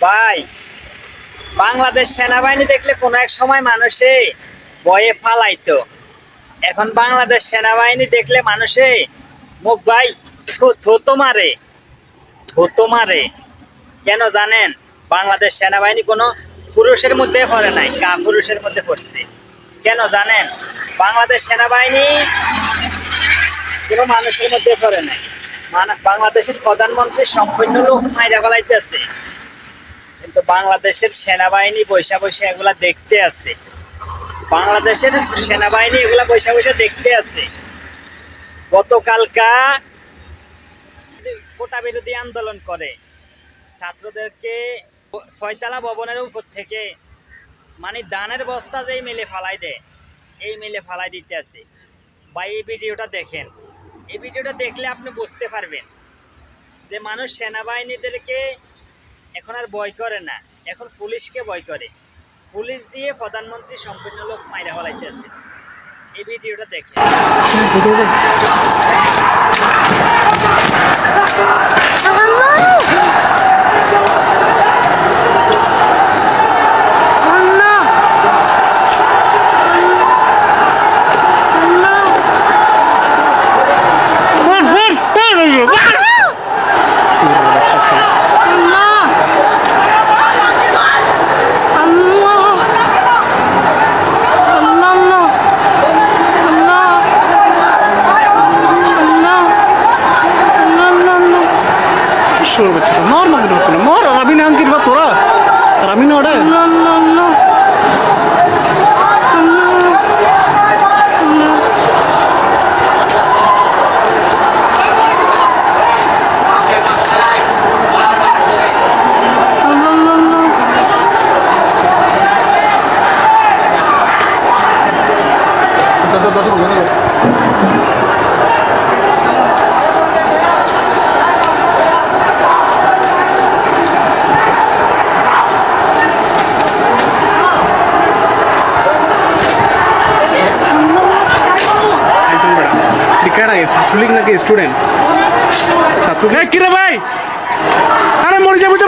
ভাই, বাংলাদেশ সেনাবাহিনী দেখলে কোনো এক সময় মানুষে ভয়ে পালাইতো। এখন বাংলাদেশ সেনাবাহিনী দেখলে মানুষে মুখ ভাই থুতো মারে, থুতো মারে। কেন জানেন? বাংলাদেশ সেনাবাহিনী কোনো পুরুষের মধ্যে পড়ে নাই, পুরুষের মধ্যে পড়ছে। কেন জানেন? বাংলাদেশ সেনাবাহিনী কোনো মানুষের মধ্যে পড়ে নাই। বাংলাদেশের প্রধানমন্ত্রী সম্পূর্ণ লোক মাইরা ফেলাইতেছে, কিন্তু বাংলাদেশের সেনাবাহিনী বৈশা বৈশা এগুলা দেখতে আছে। বাংলাদেশের সেনাবাহিনী এগুলা বৈশা বৈশা দেখতে আছে। গতকালকা কোটা বিরোধী আন্দোলন করে ছাত্রদেরকে 6তলা ভবনের উপর থেকে মানে ধানের বস্তা যেই মিলে ফালাই দেয়, এই মিলে ফালাই দিতে আছে। ভাই, এই ভিডিওটা দেখেন। এই ভিডিওটা দেখলে আপনি বুঝতে পারবেন যে মানুষ সেনাবাহিনীদেরকে এখন আর ভয় করে না, এখন পুলিশকে ভয় করে। পুলিশ দিয়ে প্রধানমন্ত্রী সম্পূর্ণ লোক মাইরা ফেলাইতেছে। এই ভিডিওটা দেখেন। Mor mag dulu, mor Ramin angkir ba tora, Ramin ada. No. Chhatra League নাকি স্টুডেন্ট? ছাত্রলীগ কি রে ভাই? আরে মরে যাবে।